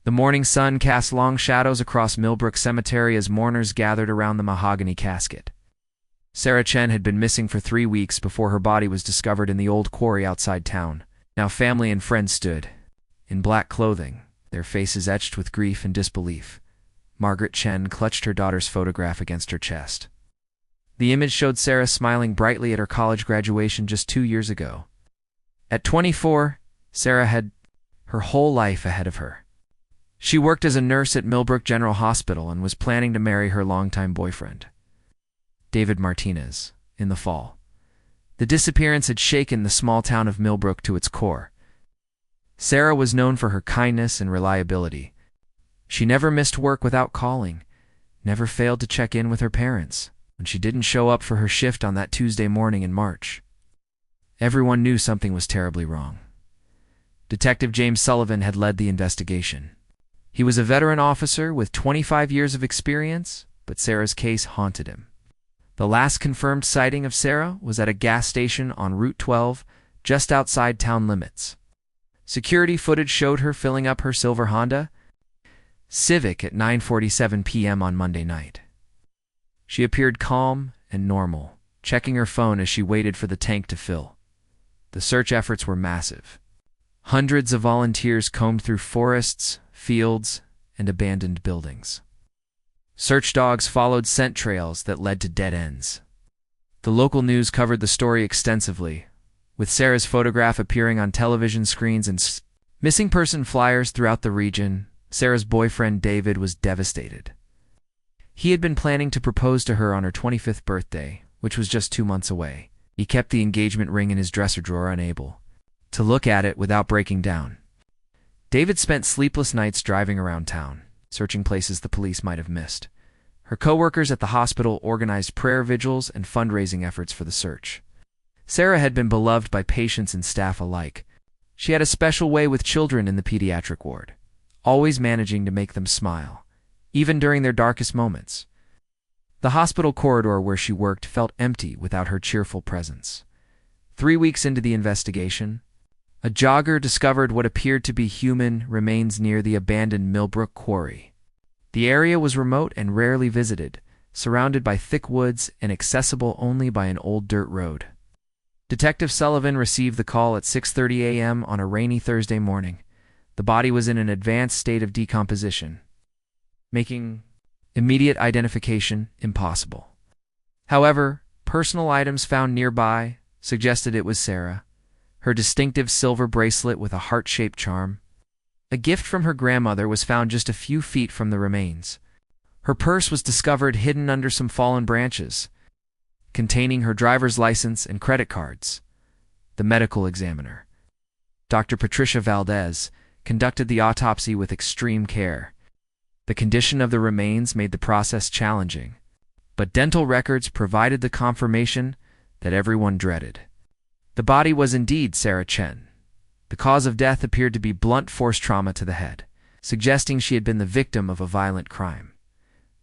The morning sun cast long shadows across Millbrook Cemetery as mourners gathered around the mahogany casket. Sarah Chen had been missing for 3 weeks before her body was discovered in the old quarry outside town. Now family and friends stood, in black clothing, their faces etched with grief and disbelief. Margaret Chen clutched her daughter's photograph against her chest. The image showed Sarah smiling brightly at her college graduation just 2 years ago. At 24, Sarah had her whole life ahead of her. She worked as a nurse at Millbrook General Hospital and was planning to marry her longtime boyfriend, David Martinez, in the fall. The disappearance had shaken the small town of Millbrook to its core. Sarah was known for her kindness and reliability. She never missed work without calling, never failed to check in with her parents when she didn't show up for her shift on that Tuesday morning in March. Everyone knew something was terribly wrong. Detective James Sullivan had led the investigation. He was a veteran officer with 25 years of experience, but Sarah's case haunted him. The last confirmed sighting of Sarah was at a gas station on Route 12, just outside town limits. Security footage showed her filling up her silver Honda Civic at 9:47 p.m. on Monday night. She appeared calm and normal, checking her phone as she waited for the tank to fill. The search efforts were massive. Hundreds of volunteers combed through forests, fields, and abandoned buildings. Search dogs followed scent trails that led to dead ends. The local news covered the story extensively, with Sarah's photograph appearing on television screens and missing person flyers throughout the region. Sarah's boyfriend David was devastated. He had been planning to propose to her on her 25th birthday, which was just 2 months away. He kept the engagement ring in his dresser drawer, unable to look at it without breaking down. David spent sleepless nights driving around town, searching places the police might have missed. Her co-workers at the hospital organized prayer vigils and fundraising efforts for the search. Sarah had been beloved by patients and staff alike. She had a special way with children in the pediatric ward, always managing to make them smile, even during their darkest moments. The hospital corridor where she worked felt empty without her cheerful presence. 3 weeks into the investigation, a jogger discovered what appeared to be human remains near the abandoned Millbrook quarry. The area was remote and rarely visited, surrounded by thick woods and accessible only by an old dirt road. Detective Sullivan received the call at 6:30 a.m. on a rainy Thursday morning. The body was in an advanced state of decomposition, making immediate identification impossible. However, personal items found nearby suggested it was Sarah. Her distinctive silver bracelet with a heart-shaped charm. A gift from her grandmother was found just a few feet from the remains. Her purse was discovered hidden under some fallen branches, containing her driver's license and credit cards. The medical examiner, Dr. Patricia Valdez, conducted the autopsy with extreme care. The condition of the remains made the process challenging, but dental records provided the confirmation that everyone dreaded. The body was indeed Sarah Chen. The cause of death appeared to be blunt force trauma to the head, suggesting she had been the victim of a violent crime.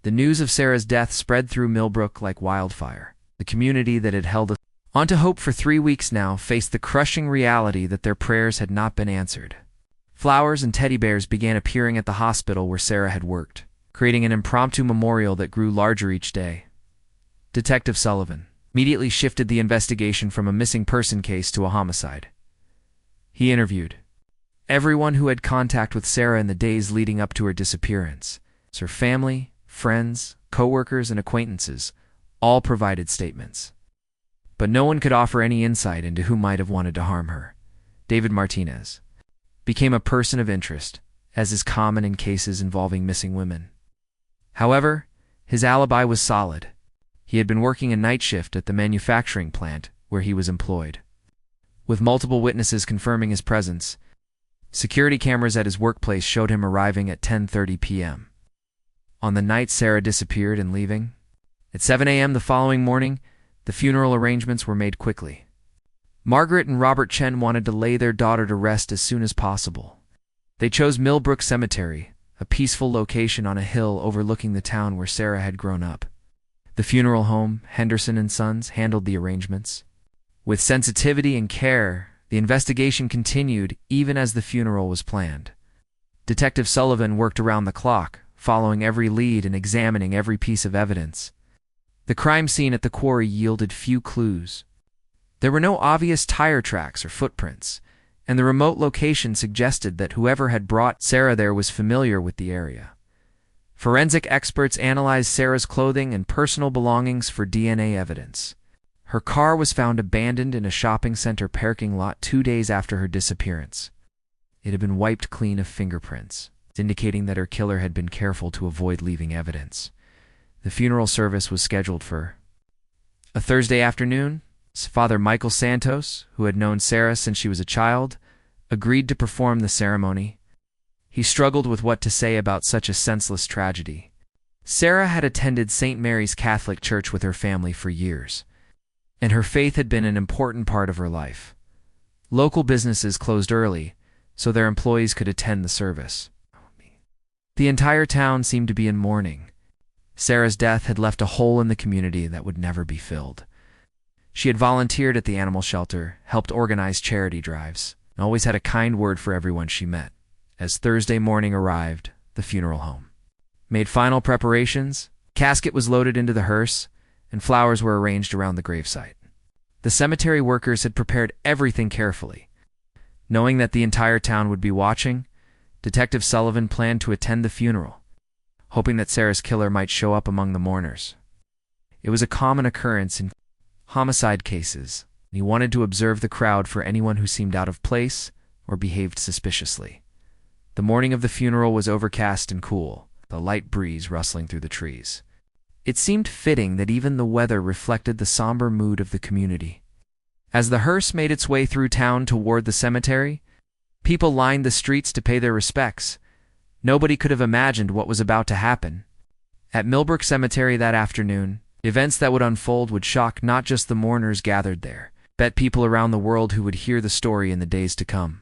The news of Sarah's death spread through Millbrook like wildfire. The community that had held on to hope for 3 weeks now faced the crushing reality that their prayers had not been answered. Flowers and teddy bears began appearing at the hospital where Sarah had worked, creating an impromptu memorial that grew larger each day. Detective Sullivan immediately shifted the investigation from a missing person case to a homicide. He interviewed everyone who had contact with Sarah in the days leading up to her disappearance. Her family, friends, co-workers, and acquaintances all provided statements. But no one could offer any insight into who might have wanted to harm her. David Martinez became a person of interest, as is common in cases involving missing women. However, his alibi was solid. He had been working a night shift at the manufacturing plant where he was employed. With multiple witnesses confirming his presence, security cameras at his workplace showed him arriving at 10:30 p.m. on the night Sarah disappeared and leaving. At 7 a.m. the following morning, the funeral arrangements were made quickly. Margaret and Robert Chen wanted to lay their daughter to rest as soon as possible. They chose Millbrook Cemetery, a peaceful location on a hill overlooking the town where Sarah had grown up. The funeral home, Henderson & Sons, handled the arrangements. With sensitivity and care, the investigation continued even as the funeral was planned. Detective Sullivan worked around the clock, following every lead and examining every piece of evidence. The crime scene at the quarry yielded few clues. There were no obvious tire tracks or footprints, and the remote location suggested that whoever had brought Sarah there was familiar with the area. Forensic experts analyzed Sarah's clothing and personal belongings for DNA evidence. Her car was found abandoned in a shopping center parking lot 2 days after her disappearance. It had been wiped clean of fingerprints, indicating that her killer had been careful to avoid leaving evidence. The funeral service was scheduled for a Thursday afternoon. Father Michael Santos, who had known Sarah since she was a child, agreed to perform the ceremony. He struggled with what to say about such a senseless tragedy. Sarah had attended St. Mary's Catholic Church with her family for years, and her faith had been an important part of her life. Local businesses closed early, so their employees could attend the service. The entire town seemed to be in mourning. Sarah's death had left a hole in the community that would never be filled. She had volunteered at the animal shelter, helped organize charity drives, and always had a kind word for everyone she met. As Thursday morning arrived, the funeral home made final preparations. Casket was loaded into the hearse, and flowers were arranged around the gravesite. The cemetery workers had prepared everything carefully. Knowing that the entire town would be watching, Detective Sullivan planned to attend the funeral, hoping that Sarah's killer might show up among the mourners. It was a common occurrence in homicide cases, and he wanted to observe the crowd for anyone who seemed out of place or behaved suspiciously. The morning of the funeral was overcast and cool, the light breeze rustling through the trees. It seemed fitting that even the weather reflected the somber mood of the community. As the hearse made its way through town toward the cemetery, people lined the streets to pay their respects. Nobody could have imagined what was about to happen. At Millbrook Cemetery that afternoon, events that would unfold would shock not just the mourners gathered there, but people around the world who would hear the story in the days to come.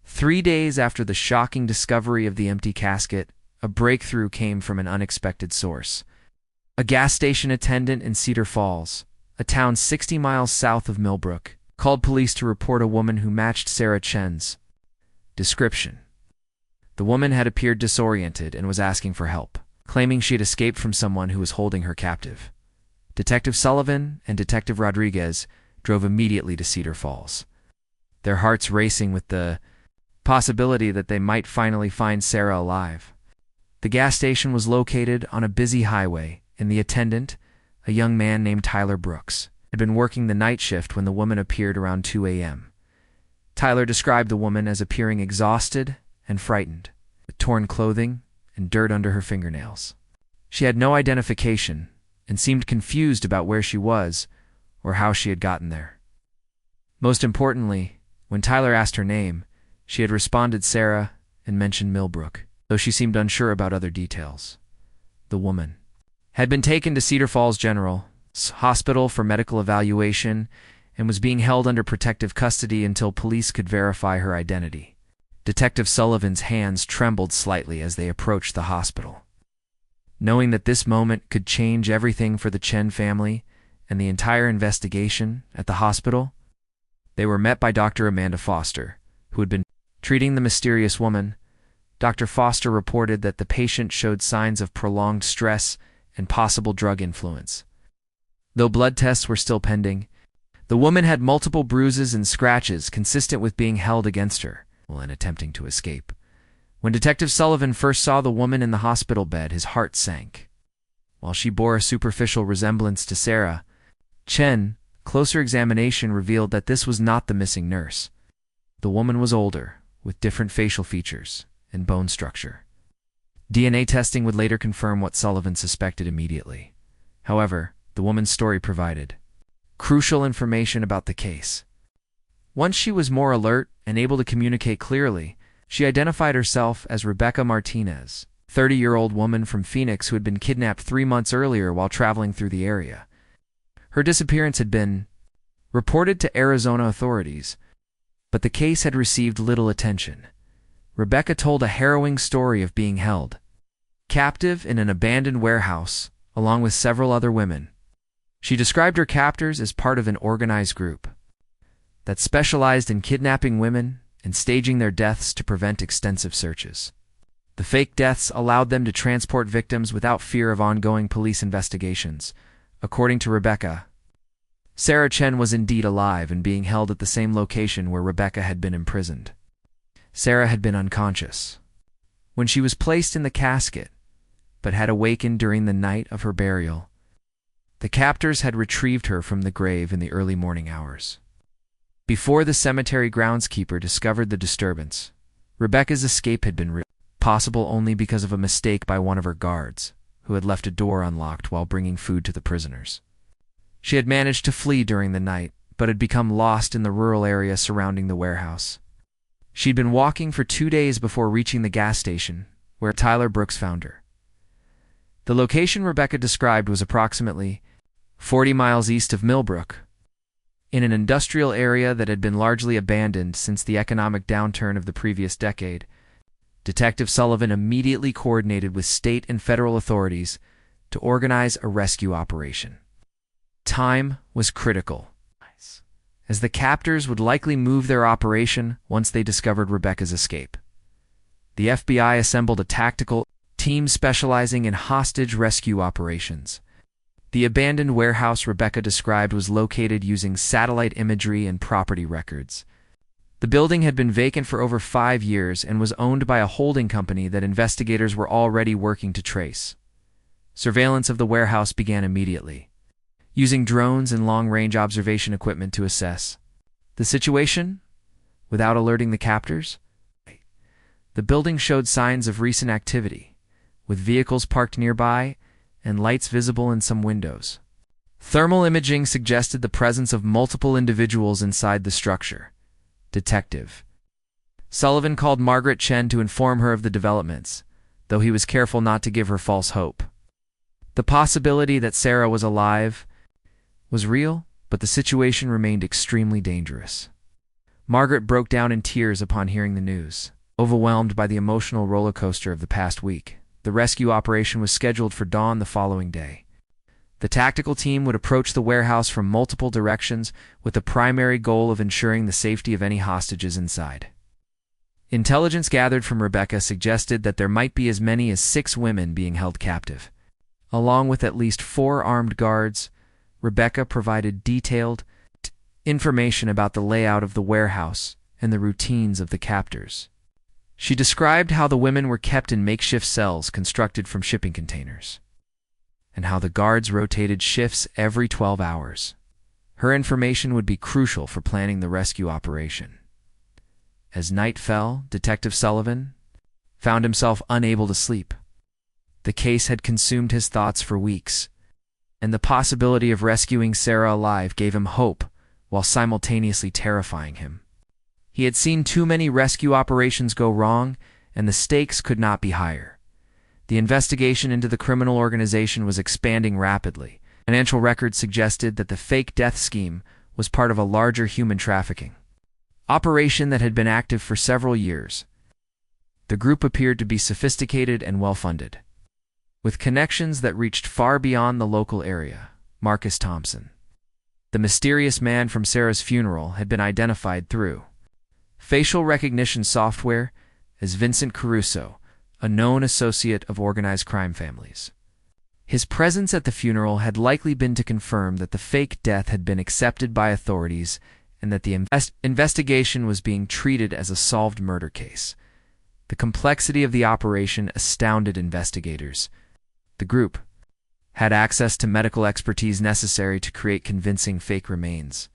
3 days after the shocking discovery of the empty casket, a breakthrough came from an unexpected source. A gas station attendant in Cedar Falls, a town 60 miles south of Millbrook, called police to report a woman who matched Sarah Chen's description. The woman had appeared disoriented and was asking for help, claiming she had escaped from someone who was holding her captive. Detective Sullivan and Detective Rodriguez drove immediately to Cedar Falls, their hearts racing with the possibility that they might finally find Sarah alive. The gas station was located on a busy highway, and the attendant, a young man named Tyler Brooks, had been working the night shift when the woman appeared around 2 a.m. Tyler described the woman as appearing exhausted and frightened, with torn clothing and dirt under her fingernails. She had no identification and seemed confused about where she was or how she had gotten there. Most importantly, when Tyler asked her name, she had responded Sarah and mentioned Millbrook, though she seemed unsure about other details. The woman had been taken to Cedar Falls General Hospital for medical evaluation and was being held under protective custody until police could verify her identity. Detective Sullivan's hands trembled slightly as they approached the hospital. Knowing that this moment could change everything for the Chen family and the entire investigation at the hospital, they were met by Dr. Amanda Foster, who had been treating the mysterious woman. Dr. Foster reported that the patient showed signs of prolonged stress and possible drug influence. Though blood tests were still pending, the woman had multiple bruises and scratches consistent with being held against her and attempting to escape. When Detective Sullivan first saw the woman in the hospital bed, his heart sank. While she bore a superficial resemblance to Sarah Chen, closer examination revealed that this was not the missing nurse. The woman was older, with different facial features and bone structure. DNA testing would later confirm what Sullivan suspected immediately. However, the woman's story provided crucial information about the case. Once she was more alert and able to communicate clearly, she identified herself as Rebecca Martinez, a 30-year-old woman from Phoenix who had been kidnapped 3 months earlier while traveling through the area. Her disappearance had been reported to Arizona authorities, but the case had received little attention. Rebecca told a harrowing story of being held captive in an abandoned warehouse, along with several other women. She described her captors as part of an organized group that specialized in kidnapping women and staging their deaths to prevent extensive searches. The fake deaths allowed them to transport victims without fear of ongoing police investigations. According to Rebecca, Sarah Chen was indeed alive and being held at the same location where Rebecca had been imprisoned. Sarah had been unconscious when she was placed in the casket, but had awakened during the night of her burial. The captors had retrieved her from the grave in the early morning hours. Before the cemetery groundskeeper discovered the disturbance, Rebecca's escape had been possible only because of a mistake by one of her guards, who had left a door unlocked while bringing food to the prisoners. She had managed to flee during the night, but had become lost in the rural area surrounding the warehouse. She'd been walking for 2 days before reaching the gas station, where Tyler Brooks found her. The location Rebecca described was approximately 40 miles east of Millbrook, in an industrial area that had been largely abandoned since the economic downturn of the previous decade. Detective Sullivan immediately coordinated with state and federal authorities to organize a rescue operation. Time was critical, as the captors would likely move their operation once they discovered Rebecca's escape. The FBI assembled a tactical team specializing in hostage rescue operations. The abandoned warehouse Rebecca described was located using satellite imagery and property records. The building had been vacant for over 5 years and was owned by a holding company that investigators were already working to trace. Surveillance of the warehouse began immediately, using drones and long-range observation equipment to assess the situation without alerting the captors. The building showed signs of recent activity, with vehicles parked nearby and lights visible in some windows. Thermal imaging suggested the presence of multiple individuals inside the structure. Detective Sullivan called Margaret Chen to inform her of the developments, though he was careful not to give her false hope. The possibility that Sarah was alive was real, but the situation remained extremely dangerous. Margaret broke down in tears upon hearing the news. Overwhelmed by the emotional roller coaster of the past week, the rescue operation was scheduled for dawn the following day. The tactical team would approach the warehouse from multiple directions with the primary goal of ensuring the safety of any hostages inside. Intelligence gathered from Rebecca suggested that there might be as many as 6 women being held captive. Along with at least 4 armed guards, Rebecca provided detailed information about the layout of the warehouse and the routines of the captors. She described how the women were kept in makeshift cells constructed from shipping containers, and how the guards rotated shifts every 12 hours. Her information would be crucial for planning the rescue operation. As night fell, Detective Sullivan found himself unable to sleep. The case had consumed his thoughts for weeks, and the possibility of rescuing Sarah alive gave him hope while simultaneously terrifying him. He had seen too many rescue operations go wrong, and the stakes could not be higher. The investigation into the criminal organization was expanding rapidly. Financial records suggested that the fake death scheme was part of a larger human trafficking operation that had been active for several years. The group appeared to be sophisticated and well-funded, with connections that reached far beyond the local area. Marcus Thompson, the mysterious man from Sarah's funeral, had been identified through facial recognition software as Vincent Caruso, a known associate of organized crime families. His presence at the funeral had likely been to confirm that the fake death had been accepted by authorities and that the investigation was being treated as a solved murder case. The complexity of the operation astounded investigators. The group had access to medical expertise necessary to create convincing fake remains,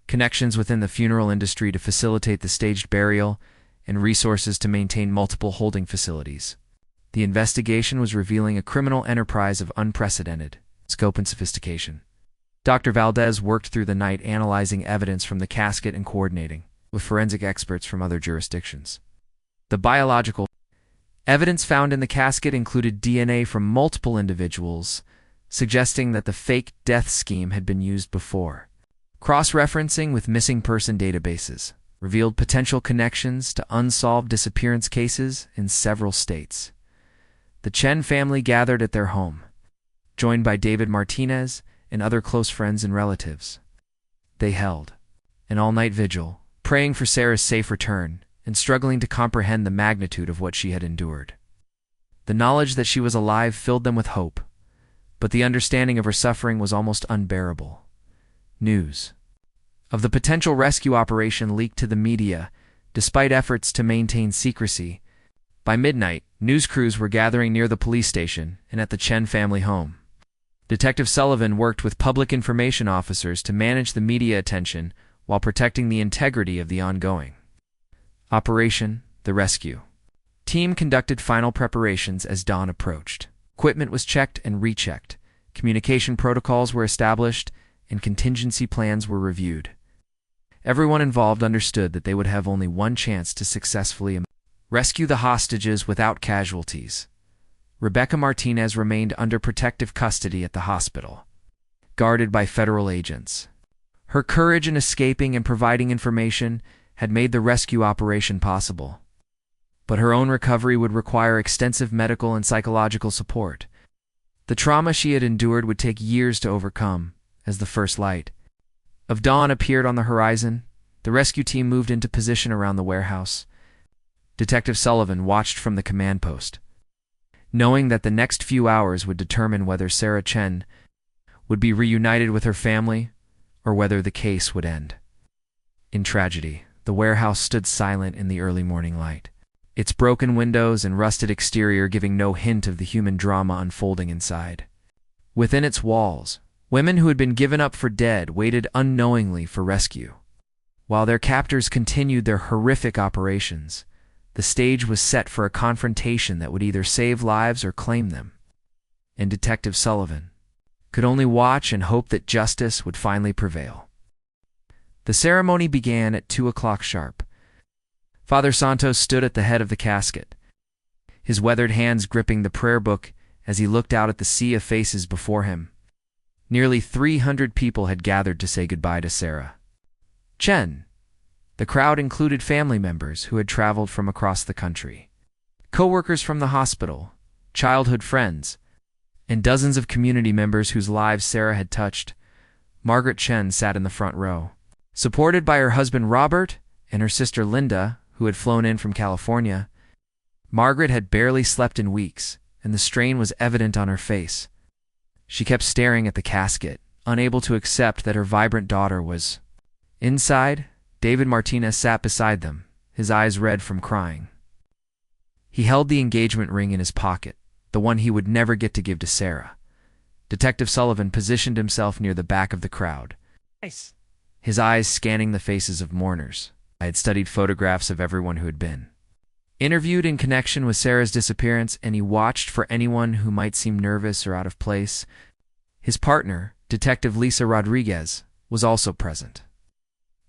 connections within the funeral industry to facilitate the staged burial, and resources to maintain multiple holding facilities. The investigation was revealing a criminal enterprise of unprecedented scope and sophistication. Dr. Valdez worked through the night analyzing evidence from the casket and coordinating with forensic experts from other jurisdictions. The biological evidence found in the casket included DNA from multiple individuals, suggesting that the fake death scheme had been used before. Cross-referencing with missing person databases revealed potential connections to unsolved disappearance cases in several states. The Chen family gathered at their home, joined by David Martinez and other close friends and relatives. They held an all-night vigil, praying for Sarah's safe return and struggling to comprehend the magnitude of what she had endured. The knowledge that she was alive filled them with hope, but the understanding of her suffering was almost unbearable. News of the potential rescue operation leaked to the media, despite efforts to maintain secrecy. By midnight, news crews were gathering near the police station and at the Chen family home. Detective Sullivan worked with public information officers to manage the media attention while protecting the integrity of the ongoing Operation The Rescue team conducted final preparations as dawn approached. Equipment was checked and rechecked, communication protocols were established, and contingency plans were reviewed. Everyone involved understood that they would have only one chance to successfully rescue the hostages without casualties. Rebecca Martinez remained under protective custody at the hospital, guarded by federal agents. Her courage in escaping and providing information had made the rescue operation possible. But her own recovery would require extensive medical and psychological support. The trauma she had endured would take years to overcome. As the first light of dawn appeared on the horizon, the rescue team moved into position around the warehouse. Detective Sullivan watched from the command post, knowing that the next few hours would determine whether Sarah Chen would be reunited with her family or whether the case would end in tragedy. The warehouse stood silent in the early morning light, its broken windows and rusted exterior giving no hint of the human drama unfolding inside. Within its walls, women who had been given up for dead waited unknowingly for rescue. While their captors continued their horrific operations, the stage was set for a confrontation that would either save lives or claim them. And Detective Sullivan could only watch and hope that justice would finally prevail. The ceremony began at 2 o'clock sharp. Father Santos stood at the head of the casket, his weathered hands gripping the prayer book as he looked out at the sea of faces before him. Nearly 300 people had gathered to say goodbye to Sarah Chen. The crowd included family members who had traveled from across the country, co-workers from the hospital, childhood friends, and dozens of community members whose lives Sarah had touched. Margaret Chen sat in the front row, supported by her husband Robert and her sister Linda, who had flown in from California. Margaret had barely slept in weeks, and the strain was evident on her face. She kept staring at the casket, unable to accept that her vibrant daughter was inside. David Martinez sat beside them, his eyes red from crying. He held the engagement ring in his pocket, the one he would never get to give to Sarah. Detective Sullivan positioned himself near the back of the crowd, his eyes scanning the faces of mourners. I had studied photographs of everyone who had been interviewed in connection with Sarah's disappearance, and he watched for anyone who might seem nervous or out of place. His partner, Detective Lisa Rodriguez, was also present.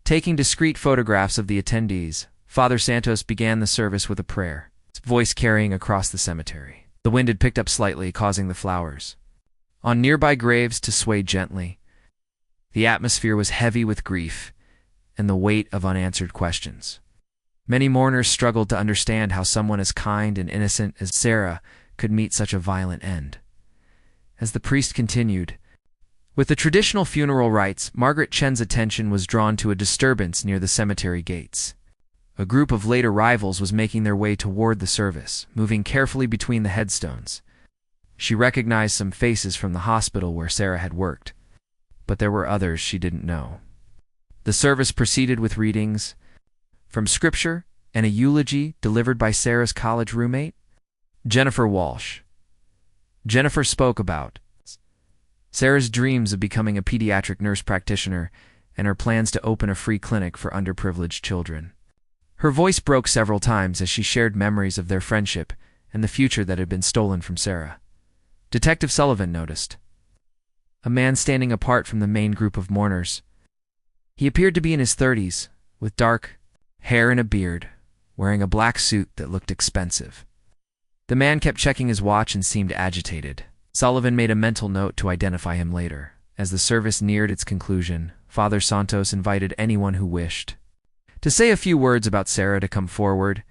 Taking discreet photographs of the attendees, Father Santos began the service with a prayer, his voice carrying across the cemetery. The wind had picked up slightly, causing the flowers on nearby graves to sway gently. The atmosphere was heavy with grief and the weight of unanswered questions. Many mourners struggled to understand how someone as kind and innocent as Sarah could meet such a violent end. As the priest continued with the traditional funeral rites, Margaret Chen's attention was drawn to a disturbance near the cemetery gates. A group of late arrivals was making their way toward the service, moving carefully between the headstones. She recognized some faces from the hospital where Sarah had worked, but there were others she didn't know. The service proceeded with readings from Scripture and a eulogy delivered by Sarah's college roommate, Jennifer Walsh. Jennifer spoke about Sarah's dreams of becoming a pediatric nurse practitioner and her plans to open a free clinic for underprivileged children. Her voice broke several times as she shared memories of their friendship and the future that had been stolen from Sarah. Detective Sullivan noticed a man standing apart from the main group of mourners. He appeared to be in his 30s, with dark hair and a beard, wearing a black suit that looked expensive. The man kept checking his watch and seemed agitated. Sullivan made a mental note to identify him later. As the service neared its conclusion, Father Santos invited anyone who wished to say a few words about Sarah to come forward.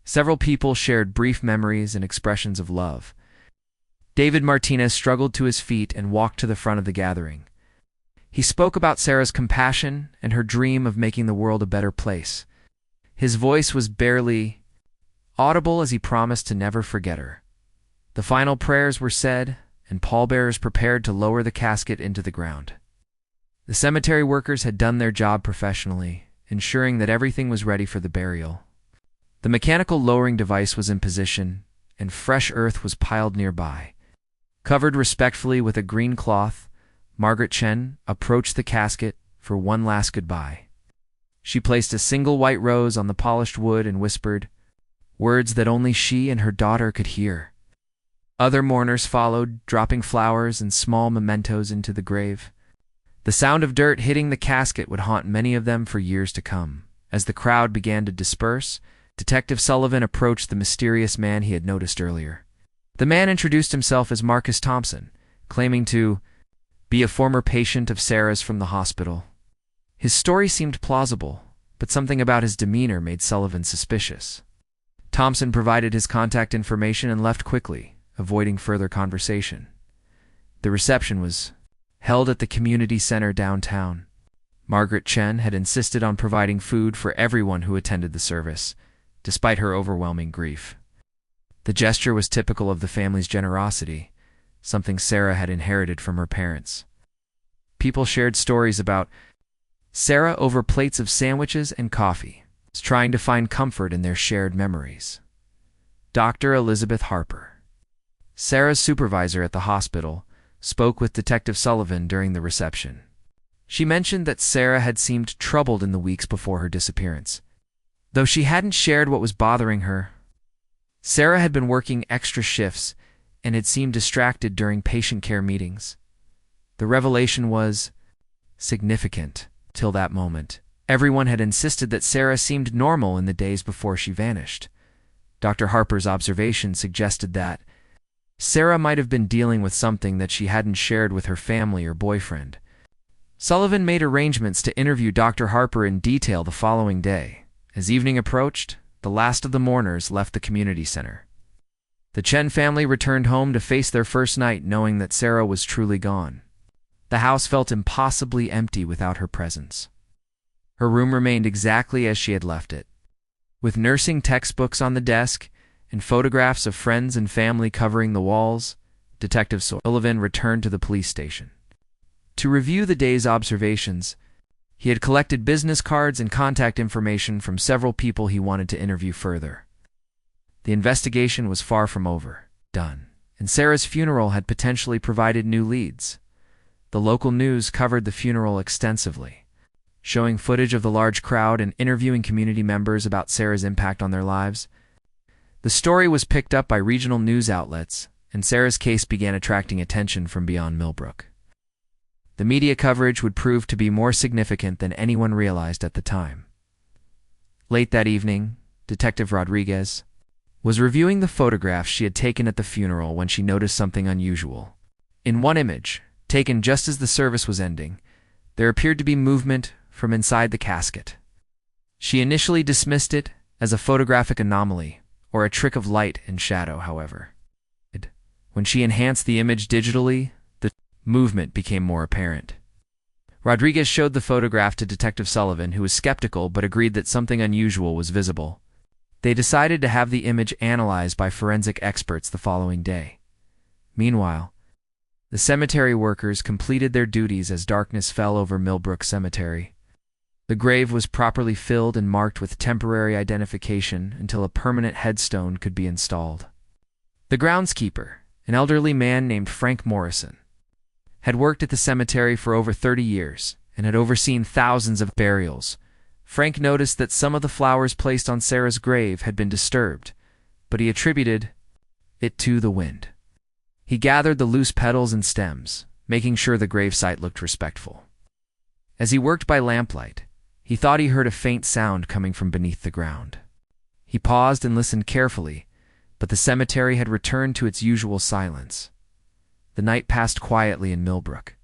Several people shared brief memories and expressions of love. David Martinez struggled to his feet and walked to the front of the gathering. He spoke about Sarah's compassion and her dream of making the world a better place. His voice was barely audible as he promised to never forget her. The final prayers were said, and pallbearers prepared to lower the casket into the ground. The cemetery workers had done their job professionally, ensuring that everything was ready for the burial. The mechanical lowering device was in position, and fresh earth was piled nearby. Covered respectfully with a green cloth, Margaret Chen approached the casket for one last goodbye. She placed a single white rose on the polished wood and whispered words that only she and her daughter could hear. Other mourners followed, dropping flowers and small mementos into the grave. The sound of dirt hitting the casket would haunt many of them for years to come. As the crowd began to disperse, Detective Sullivan approached the mysterious man he had noticed earlier. The man introduced himself as Marcus Thompson, claiming to be a former patient of Sarah's from the hospital. His story seemed plausible, but something about his demeanor made Sullivan suspicious. Thompson provided his contact information and left quickly, avoiding further conversation. The reception was held at the community center downtown. Margaret Chen had insisted on providing food for everyone who attended the service, despite her overwhelming grief. The gesture was typical of the family's generosity, something Sarah had inherited from her parents. People shared stories about Sarah over plates of sandwiches and coffee, trying to find comfort in their shared memories. Dr. Elizabeth Harper, Sarah's supervisor at the hospital, spoke with Detective Sullivan during the reception. She mentioned that Sarah had seemed troubled in the weeks before her disappearance. Though she hadn't shared what was bothering her, Sarah had been working extra shifts and had seemed distracted during patient care meetings. The revelation was significant. Till that moment, everyone had insisted that Sarah seemed normal in the days before she vanished. Dr. Harper's observation suggested that Sarah might have been dealing with something that she hadn't shared with her family or boyfriend. Sullivan made arrangements to interview Dr. Harper in detail the following day. As evening approached, the last of the mourners left the community center. The Chen family returned home to face their first night knowing that Sarah was truly gone. The house felt impossibly empty without her presence. Her room remained exactly as she had left it, with nursing textbooks on the desk and photographs of friends and family covering the walls. Detective Sullivan returned to the police station. To review the day's observations, he had collected business cards and contact information from several people he wanted to interview further. The investigation was far from overdone, and Sarah's funeral had potentially provided new leads. The local news covered the funeral extensively, showing footage of the large crowd and interviewing community members about Sarah's impact on their lives. The story was picked up by regional news outlets, and Sarah's case began attracting attention from beyond Millbrook. The media coverage would prove to be more significant than anyone realized at the time. Late that evening, Detective Rodriguez was reviewing the photographs she had taken at the funeral when she noticed something unusual. In one image, taken just as the service was ending, there appeared to be movement from inside the casket. She initially dismissed it as a photographic anomaly or a trick of light and shadow, however. When she enhanced the image digitally, the movement became more apparent. Rodriguez showed the photograph to Detective Sullivan, who was skeptical but agreed that something unusual was visible. They decided to have the image analyzed by forensic experts the following day. Meanwhile, the cemetery workers completed their duties as darkness fell over Millbrook Cemetery. The grave was properly filled and marked with temporary identification until a permanent headstone could be installed. The groundskeeper, an elderly man named Frank Morrison, had worked at the cemetery for over 30 years and had overseen thousands of burials. Frank noticed that some of the flowers placed on Sarah's grave had been disturbed, but he attributed it to the wind. He gathered the loose petals and stems, making sure the gravesite looked respectful. As he worked by lamplight, he thought he heard a faint sound coming from beneath the ground. He paused and listened carefully, but the cemetery had returned to its usual silence. The night passed quietly in Millbrook.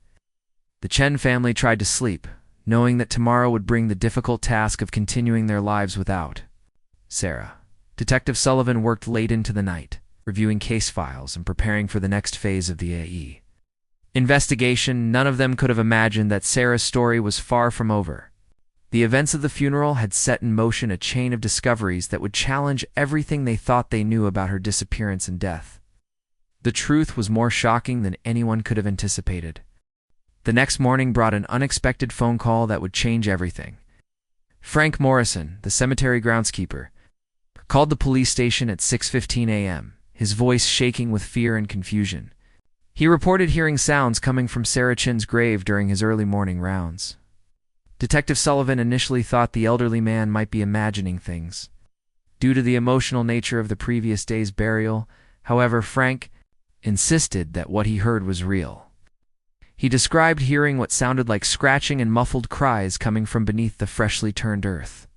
The Chen family tried to sleep, knowing that tomorrow would bring the difficult task of continuing their lives without Sarah. Detective Sullivan worked late into the night, reviewing case files and preparing for the next phase of the AE. investigation, none of them could have imagined that Sarah's story was far from over. The events of the funeral had set in motion a chain of discoveries that would challenge everything they thought they knew about her disappearance and death. The truth was more shocking than anyone could have anticipated. The next morning brought an unexpected phone call that would change everything. Frank Morrison, the cemetery groundskeeper, called the police station at 6:15 a.m., his voice shaking with fear and confusion. He reported hearing sounds coming from Sarah Chen's grave during his early morning rounds. Detective Sullivan initially thought the elderly man might be imagining things. Due to the emotional nature of the previous day's burial, however, Frank insisted that what he heard was real. He described hearing what sounded like scratching and muffled cries coming from beneath the freshly turned earth.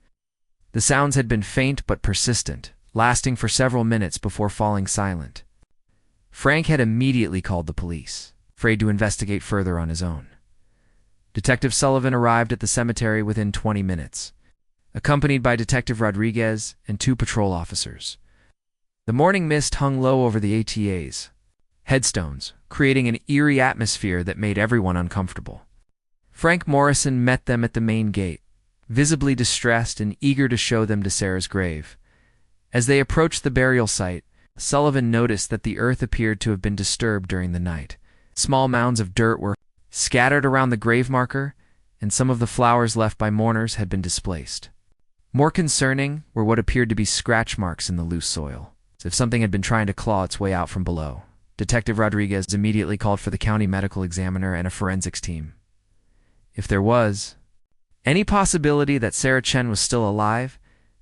The sounds had been faint but persistent, lasting for several minutes before falling silent. Frank had immediately called the police, afraid to investigate further on his own. Detective Sullivan arrived at the cemetery within 20 minutes, accompanied by Detective Rodriguez and 2 patrol officers. The morning mist hung low over the ATA's headstones, creating an eerie atmosphere that made everyone uncomfortable. Frank Morrison met them at the main gate, visibly distressed and eager to show them to Sarah's grave. As they approached the burial site, Sullivan noticed that the earth appeared to have been disturbed during the night. Small mounds of dirt were scattered around the grave marker, and some of the flowers left by mourners had been displaced. More concerning were what appeared to be scratch marks in the loose soil, as if something had been trying to claw its way out from below. Detective Rodriguez immediately called for the county medical examiner and a forensics team. If there was any possibility that Sarah Chen was still alive,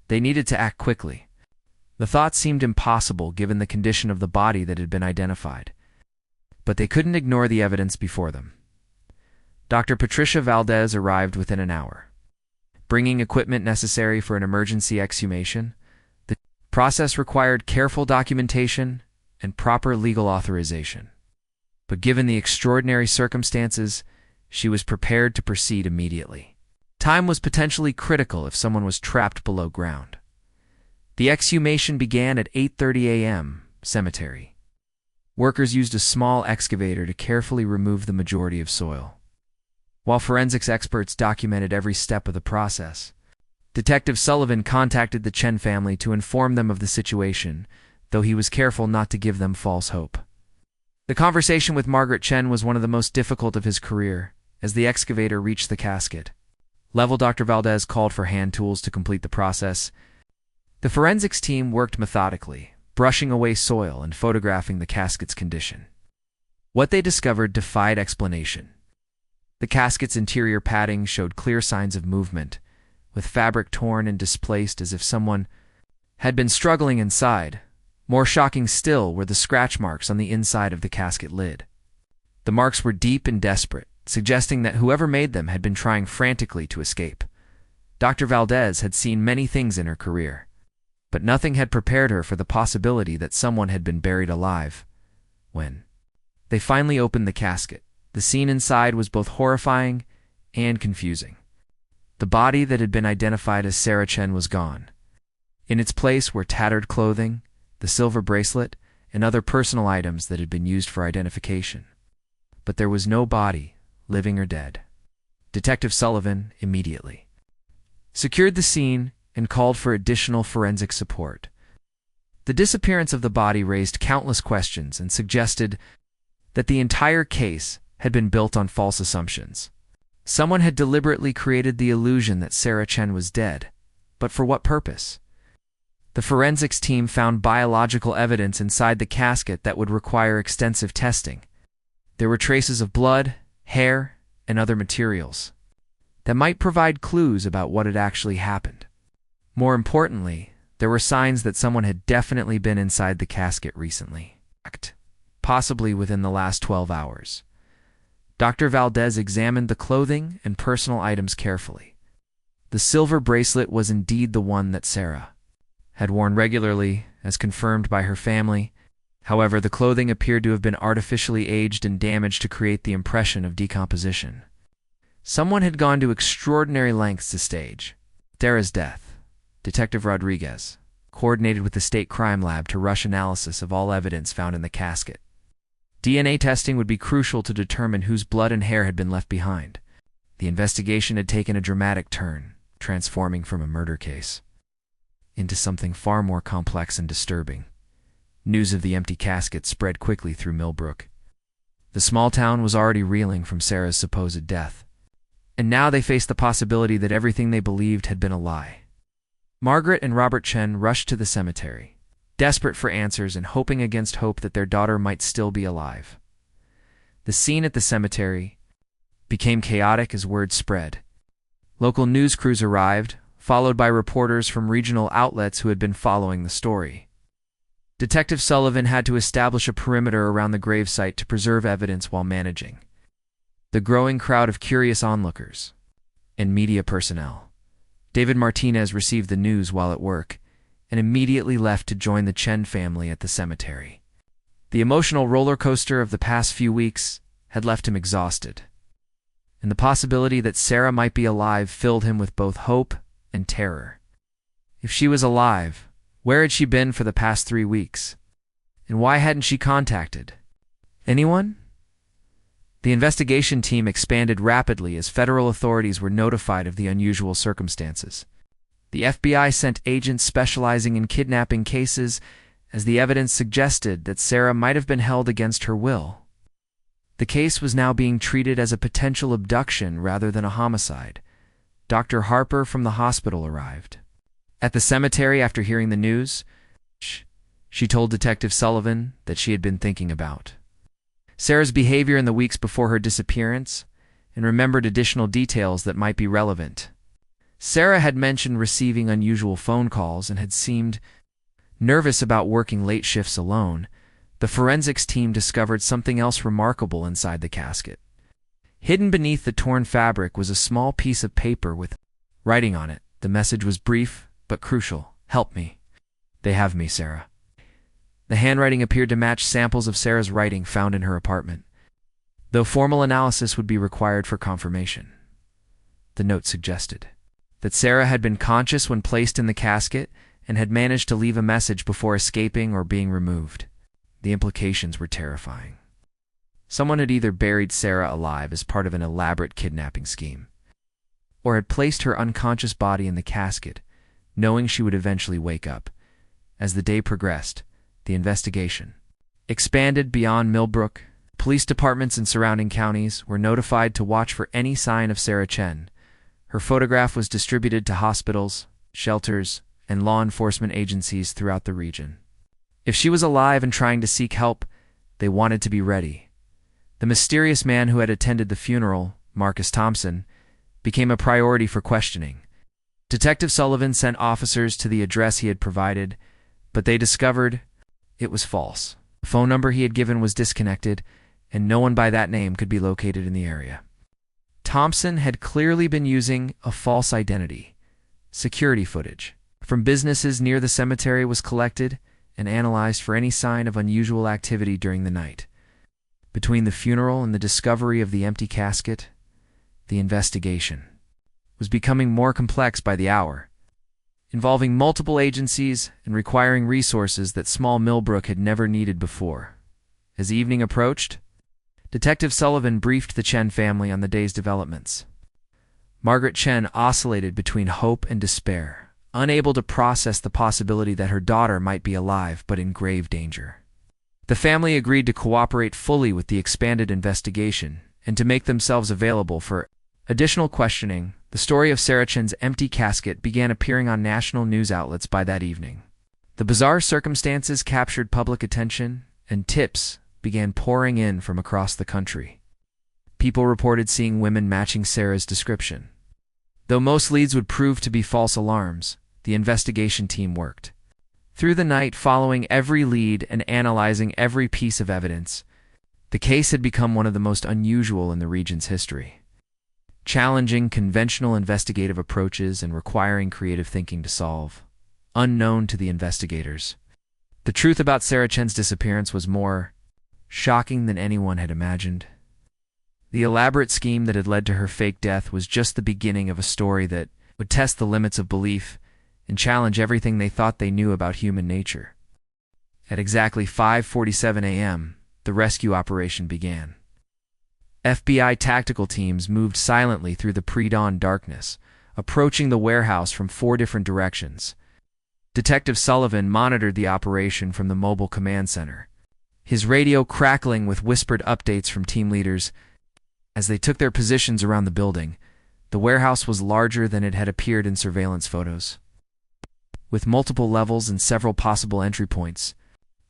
they needed to act quickly. The thought seemed impossible given the condition of the body that had been identified, but they couldn't ignore the evidence before them. Dr. Patricia Valdez arrived within an hour, bringing equipment necessary for an emergency exhumation. The process required careful documentation and proper legal authorization. But given the extraordinary circumstances, she was prepared to proceed immediately. Time was potentially critical if someone was trapped below ground. The exhumation began at 8:30 a.m. cemetery. Workers used a small excavator to carefully remove the majority of soil. While forensics experts documented every step of the process, Detective Sullivan contacted the Chen family to inform them of the situation, though he was careful not to give them false hope. The conversation with Margaret Chen was one of the most difficult of his career, as the excavator reached the casket. Dr. Valdez called for hand tools to complete the process. The forensics team worked methodically, brushing away soil and photographing the casket's condition. What they discovered defied explanation. The casket's interior padding showed clear signs of movement, with fabric torn and displaced as if someone had been struggling inside. More shocking still were the scratch marks on the inside of the casket lid. The marks were deep and desperate, suggesting that whoever made them had been trying frantically to escape. Dr. Valdez had seen many things in her career, but nothing had prepared her for the possibility that someone had been buried alive. When they finally opened the casket, the scene inside was both horrifying and confusing. The body that had been identified as Sarah Chen was gone. In its place were tattered clothing, the silver bracelet, and other personal items that had been used for identification. But there was no body, living or dead. Detective Sullivan immediately secured the scene and called for additional forensic support. The disappearance of the body raised countless questions and suggested that the entire case had been built on false assumptions. Someone had deliberately created the illusion that Sarah Chen was dead, but for what purpose? The forensics team found biological evidence inside the casket that would require extensive testing. There were traces of blood, hair, and other materials that might provide clues about what had actually happened. More importantly, there were signs that someone had definitely been inside the casket recently, possibly within the last 12 hours. Dr. Valdez examined the clothing and personal items carefully. The silver bracelet was indeed the one that Sarah had worn regularly, as confirmed by her family. However, the clothing appeared to have been artificially aged and damaged to create the impression of decomposition. Someone had gone to extraordinary lengths to stage Sarah's death. Detective Rodriguez coordinated with the state crime lab to rush analysis of all evidence found in the casket. DNA testing would be crucial to determine whose blood and hair had been left behind. The investigation had taken a dramatic turn, transforming from a murder case into something far more complex and disturbing. News of the empty casket spread quickly through Millbrook. The small town was already reeling from Sarah's supposed death, and now they faced the possibility that everything they believed had been a lie. Margaret and Robert Chen rushed to the cemetery, desperate for answers and hoping against hope that their daughter might still be alive. The scene at the cemetery became chaotic as word spread. Local news crews arrived, followed by reporters from regional outlets who had been following the story. Detective Sullivan had to establish a perimeter around the gravesite to preserve evidence while managing the growing crowd of curious onlookers and media personnel. David Martinez received the news while at work and immediately left to join the Chen family at the cemetery. The emotional roller coaster of the past few weeks had left him exhausted, and the possibility that Sarah might be alive filled him with both hope and terror. If she was alive, where had she been for the past 3 weeks? And why hadn't she contacted anyone? The investigation team expanded rapidly as federal authorities were notified of the unusual circumstances. The FBI sent agents specializing in kidnapping cases as the evidence suggested that Sarah might have been held against her will. The case was now being treated as a potential abduction rather than a homicide. Dr. Harper from the hospital arrived at the cemetery after hearing the news. She told Detective Sullivan that she had been thinking about Sarah's behavior in the weeks before her disappearance and remembered additional details that might be relevant. Sarah had mentioned receiving unusual phone calls and had seemed nervous about working late shifts alone. The forensics team discovered something else remarkable inside the casket. Hidden beneath the torn fabric was a small piece of paper with writing on it. The message was brief but crucial. "Help me. They have me, Sarah." The handwriting appeared to match samples of Sarah's writing found in her apartment, though formal analysis would be required for confirmation. The note suggested that Sarah had been conscious when placed in the casket and had managed to leave a message before escaping or being removed. The implications were terrifying. Someone had either buried Sarah alive as part of an elaborate kidnapping scheme, or had placed her unconscious body in the casket, knowing she would eventually wake up. As the day progressed, the investigation expanded beyond Millbrook. Police departments in surrounding counties were notified to watch for any sign of Sarah Chen. Her photograph was distributed to hospitals, shelters, and law enforcement agencies throughout the region. If she was alive and trying to seek help, they wanted to be ready. The mysterious man who had attended the funeral, Marcus Thompson, became a priority for questioning. Detective Sullivan sent officers to the address he had provided, but they discovered it was false. The phone number he had given was disconnected, and no one by that name could be located in the area. Thompson had clearly been using a false identity. Security footage from businesses near the cemetery was collected and analyzed for any sign of unusual activity during the night. Between the funeral and the discovery of the empty casket, the investigation was becoming more complex by the hour, involving multiple agencies and requiring resources that small Millbrook had never needed before. As evening approached, Detective Sullivan briefed the Chen family on the day's developments. Margaret Chen oscillated between hope and despair, unable to process the possibility that her daughter might be alive but in grave danger. The family agreed to cooperate fully with the expanded investigation and to make themselves available for additional questioning. The story of Sarah Chen's empty casket began appearing on national news outlets by that evening. The bizarre circumstances captured public attention, and tips began pouring in from across the country. People reported seeing women matching Sarah's description. Though most leads would prove to be false alarms, the investigation team worked through the night following every lead and analyzing every piece of evidence. The case had become one of the most unusual in the region's history, challenging conventional investigative approaches and requiring creative thinking to solve. Unknown to the investigators, the truth about Sarah Chen's disappearance was more shocking than anyone had imagined. The elaborate scheme that had led to her fake death was just the beginning of a story that would test the limits of belief and challenge everything they thought they knew about human nature. At exactly 5:47 a.m., The rescue operation began. FBI tactical teams moved silently through the pre-dawn darkness, approaching the warehouse from 4 different directions. Detective Sullivan monitored the operation from the mobile command center, his radio crackling with whispered updates from team leaders. As they took their positions around the building, the warehouse was larger than it had appeared in surveillance photos. With multiple levels and several possible entry points,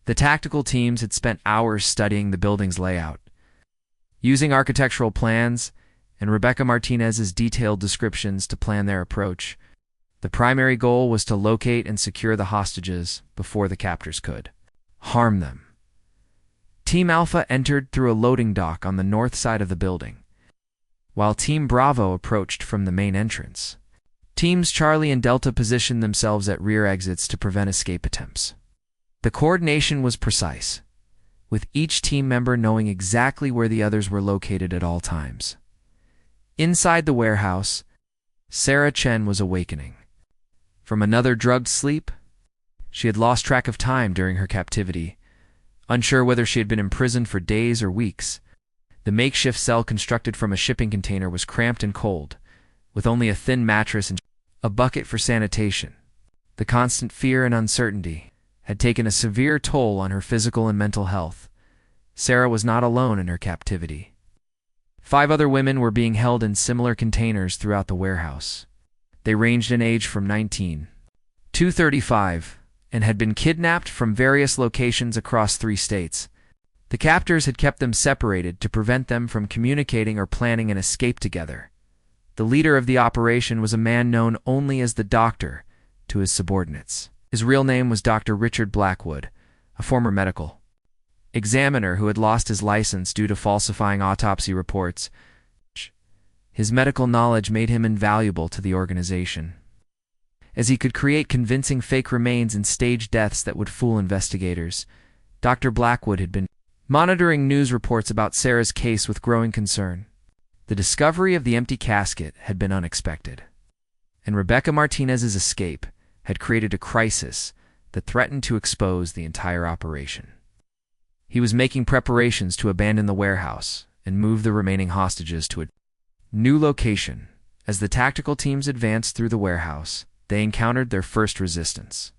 the tactical teams had spent hours studying the building's layout. Using architectural plans and Rebecca Martinez's detailed descriptions to plan their approach, the primary goal was to locate and secure the hostages before the captors could harm them. Team Alpha entered through a loading dock on the north side of the building, while Team Bravo approached from the main entrance. Teams Charlie and Delta positioned themselves at rear exits to prevent escape attempts. The coordination was precise, with each team member knowing exactly where the others were located at all times. Inside the warehouse, Sarah Chen was awakening. From another drugged sleep, she had lost track of time during her captivity, unsure whether she had been imprisoned for days or weeks. The makeshift cell constructed from a shipping container was cramped and cold, with only a thin mattress and a bucket for sanitation. The constant fear and uncertainty had taken a severe toll on her physical and mental health. Sarah was not alone in her captivity. 5 other women were being held in similar containers throughout the warehouse. They ranged in age from 19 to 35 and had been kidnapped from various locations across 3 states. The captors had kept them separated to prevent them from communicating or planning an escape together. The leader of the operation was a man known only as the Doctor to his subordinates. His real name was Dr. Richard Blackwood, a former medical examiner who had lost his license due to falsifying autopsy reports. His medical knowledge made him invaluable to the organization, as he could create convincing fake remains and stage deaths that would fool investigators. Dr. Blackwood had been monitoring news reports about Sarah's case with growing concern. The discovery of the empty casket had been unexpected, and Rebecca Martinez's escape had created a crisis that threatened to expose the entire operation. He was making preparations to abandon the warehouse and move the remaining hostages to a new location. As the tactical teams advanced through the warehouse, they encountered their first resistance.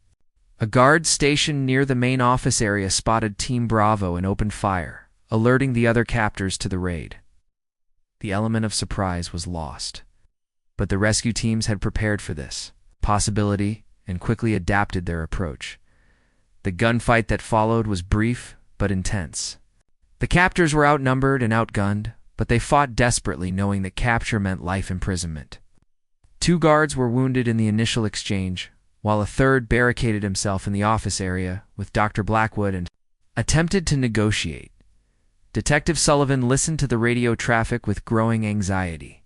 A guard stationed near the main office area spotted Team Bravo and opened fire, alerting the other captors to the raid. The element of surprise was lost, but the rescue teams had prepared for this possibility and quickly adapted their approach. The gunfight that followed was brief but intense. The captors were outnumbered and outgunned, but they fought desperately, knowing that capture meant life imprisonment. 2 guards were wounded in the initial exchange, while a third barricaded himself in the office area with Dr. Blackwood and attempted to negotiate. Detective Sullivan listened to the radio traffic with growing anxiety.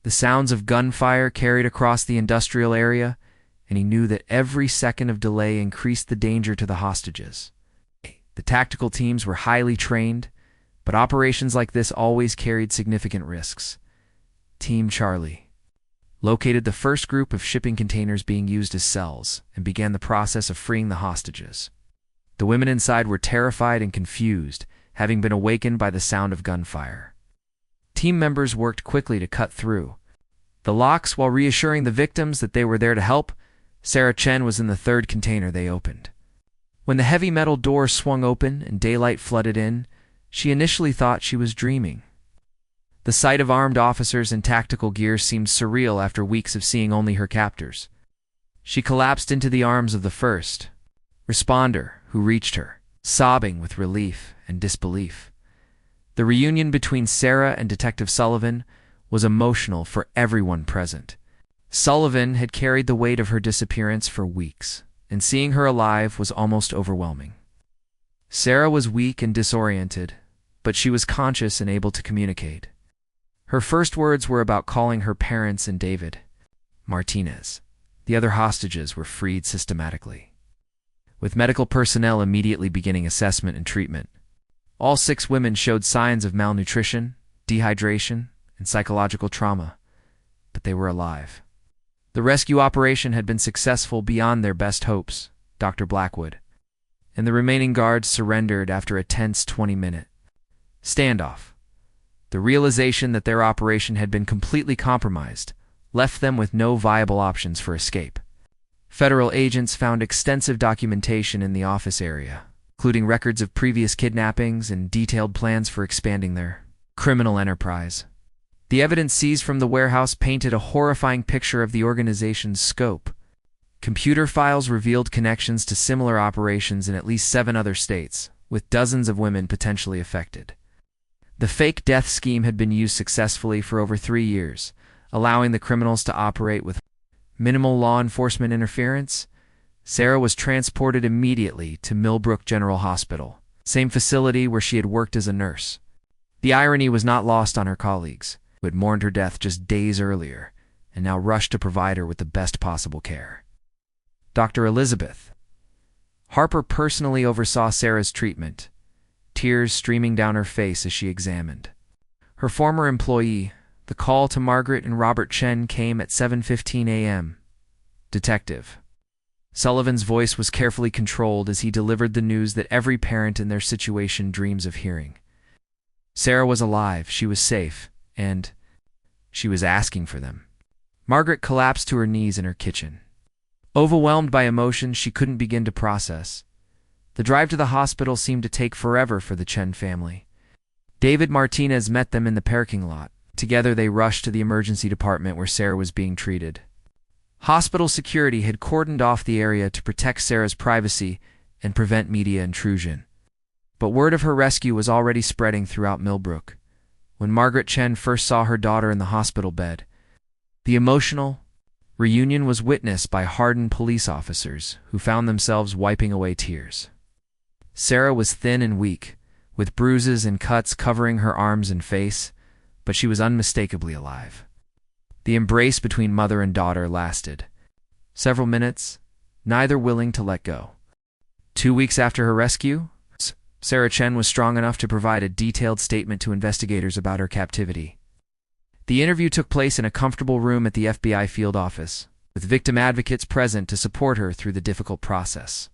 The sounds of gunfire carried across the industrial area, and he knew that every second of delay increased the danger to the hostages. The tactical teams were highly trained, but operations like this always carried significant risks. Team Charlie located the first group of shipping containers being used as cells and began the process of freeing the hostages. The women inside were terrified and confused, having been awakened by the sound of gunfire. Team members worked quickly to cut through the locks while reassuring the victims that they were there to help. Sarah Chen was in the 3rd container they opened. When the heavy metal door swung open and daylight flooded in, she initially thought she was dreaming. The sight of armed officers in tactical gear seemed surreal after weeks of seeing only her captors. She collapsed into the arms of the first responder, who reached her, sobbing with relief and disbelief. The reunion between Sarah and Detective Sullivan was emotional for everyone present. Sullivan had carried the weight of her disappearance for weeks, and seeing her alive was almost overwhelming. Sarah was weak and disoriented, but she was conscious and able to communicate. Her first words were about calling her parents and David Martinez. The other hostages were freed systematically, with medical personnel immediately beginning assessment and treatment. All 6 women showed signs of malnutrition, dehydration, and psychological trauma, but they were alive. The rescue operation had been successful beyond their best hopes, Dr. Blackwood, and the remaining guards surrendered after a tense 20-minute Standoff. The realization that their operation had been completely compromised left them with no viable options for escape. Federal agents found extensive documentation in the office area, including records of previous kidnappings and detailed plans for expanding their criminal enterprise. The evidence seized from the warehouse painted a horrifying picture of the organization's scope. Computer files revealed connections to similar operations in at least 7 other states, with dozens of women potentially affected. The fake death scheme had been used successfully for over 3 years, allowing the criminals to operate with minimal law enforcement interference. Sarah was transported immediately to Millbrook General Hospital, same facility where she had worked as a nurse. The irony was not lost on her colleagues, who had mourned her death just days earlier and now rushed to provide her with the best possible care. Dr. Elizabeth Harper personally oversaw Sarah's treatment, tears streaming down her face as she examined her former employee. The call to Margaret and Robert Chen came at 7:15 a.m. Detective Sullivan's voice was carefully controlled as he delivered the news that every parent in their situation dreams of hearing. Sarah was alive, she was safe, and she was asking for them. Margaret collapsed to her knees in her kitchen. Overwhelmed by emotion she couldn't begin to process. The drive to the hospital seemed to take forever for the Chen family. David Martinez met them in the parking lot. Together they rushed to the emergency department where Sarah was being treated. Hospital security had cordoned off the area to protect Sarah's privacy and prevent media intrusion. But word of her rescue was already spreading throughout Millbrook. When Margaret Chen first saw her daughter in the hospital bed, the emotional reunion was witnessed by hardened police officers who found themselves wiping away tears. Sarah was thin and weak, with bruises and cuts covering her arms and face, but she was unmistakably alive. The embrace between mother and daughter lasted several minutes, neither willing to let go. 2 weeks after her rescue, Sarah Chen was strong enough to provide a detailed statement to investigators about her captivity. The interview took place in a comfortable room at the FBI field office, with victim advocates present to support her through the difficult process.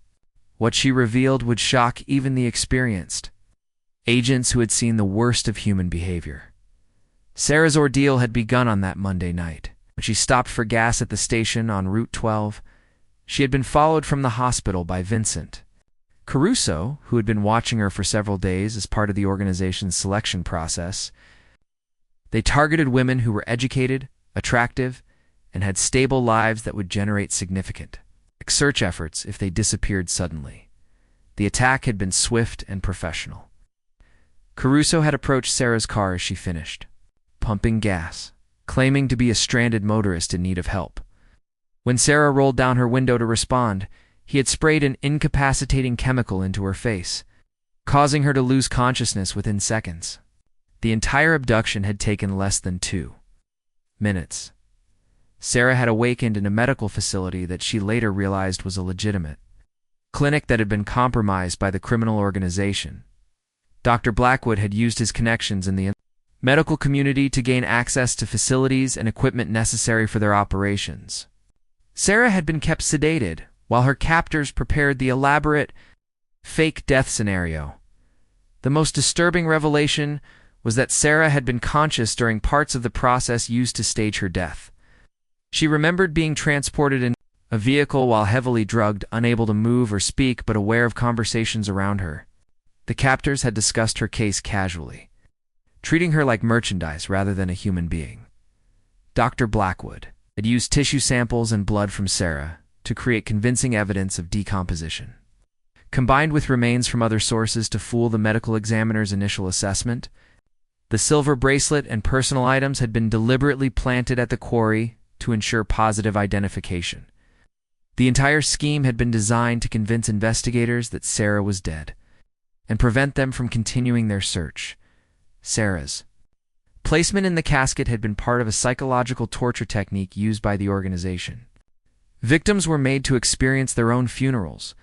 What she revealed would shock even the experienced agents who had seen the worst of human behavior. Sarah's ordeal had begun on that Monday night. When she stopped for gas at the station on Route 12, she had been followed from the hospital by Vincent Caruso, who had been watching her for several days as part of the organization's selection process. They targeted women who were educated, attractive, and had stable lives that would generate significant search efforts if they disappeared suddenly. The attack had been swift and professional. Caruso had approached Sarah's car as she finished, pumping gas, claiming to be a stranded motorist in need of help. When Sarah rolled down her window to respond, he had sprayed an incapacitating chemical into her face, causing her to lose consciousness within seconds. The entire abduction had taken less than 2 minutes. Sarah had awakened in a medical facility that she later realized was a legitimate clinic that had been compromised by the criminal organization. Dr. Blackwood had used his connections in the medical community to gain access to facilities and equipment necessary for their operations. Sarah had been kept sedated while her captors prepared the elaborate fake death scenario. The most disturbing revelation was that Sarah had been conscious during parts of the process used to stage her death. She remembered being transported in a vehicle while heavily drugged, unable to move or speak but aware of conversations around her. The captors had discussed her case casually, treating her like merchandise rather than a human being. Dr. Blackwood had used tissue samples and blood from Sarah to create convincing evidence of decomposition. Combined with remains from other sources to fool the medical examiner's initial assessment, the silver bracelet and personal items had been deliberately planted at the quarry to ensure positive identification. The entire scheme had been designed to convince investigators that Sarah was dead and prevent them from continuing their search. Sarah's placement in the casket had been part of a psychological torture technique used by the organization. Victims were made to experience their own funerals,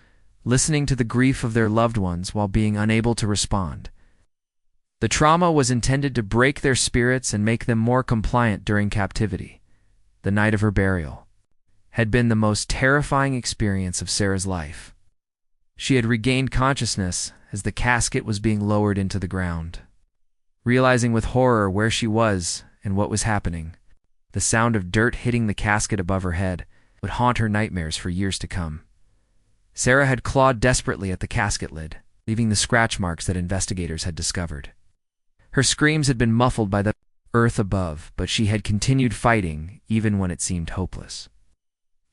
listening to the grief of their loved ones while being unable to respond. The trauma was intended to break their spirits and make them more compliant during captivity. The night of her burial had been the most terrifying experience of Sarah's life. She had regained consciousness as the casket was being lowered into the ground. realizing with horror where she was and what was happening. The sound of dirt hitting the casket above her head would haunt her nightmares for years to come. Sarah had clawed desperately at the casket lid, leaving the scratch marks that investigators had discovered. Her screams had been muffled by the earth above, but she had continued fighting even when it seemed hopeless.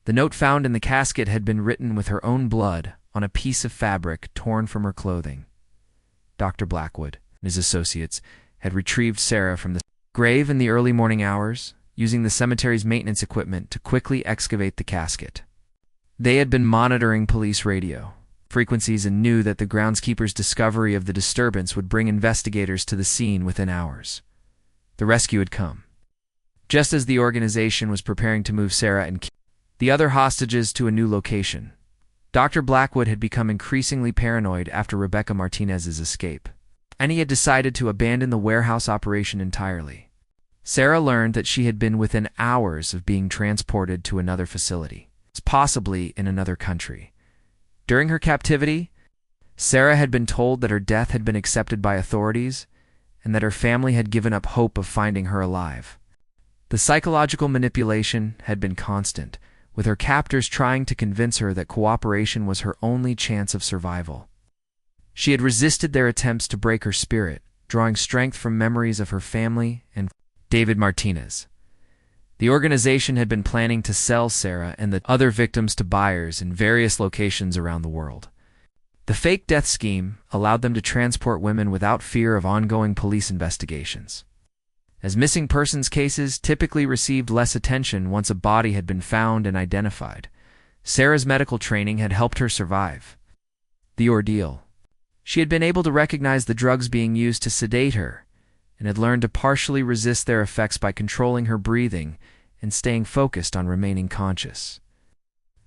The note found in the casket had been written with her own blood on a piece of fabric torn from her clothing. Dr. Blackwood and his associates had retrieved Sarah from the grave in the early morning hours, using the cemetery's maintenance equipment to quickly excavate the casket. They had been monitoring police radio frequencies and knew that the groundskeeper's discovery of the disturbance would bring investigators to the scene within hours. The rescue had come. Just as the organization was preparing to move Sarah and the other hostages to a new location, Dr. Blackwood had become increasingly paranoid after Rebecca Martinez's escape, and he had decided to abandon the warehouse operation entirely. Sarah learned that she had been within hours of being transported to another facility, possibly in another country. During her captivity, Sarah had been told that her death had been accepted by authorities and that her family had given up hope of finding her alive. The psychological manipulation had been constant, with her captors trying to convince her that cooperation was her only chance of survival. She had resisted their attempts to break her spirit, drawing strength from memories of her family and David Martinez. The organization had been planning to sell Sarah and the other victims to buyers in various locations around the world. The fake death scheme allowed them to transport women without fear of ongoing police investigations. As missing persons cases typically received less attention once a body had been found and identified, Sarah's medical training had helped her survive the ordeal. She had been able to recognize the drugs being used to sedate her, and had learned to partially resist their effects by controlling her breathing and staying focused on remaining conscious.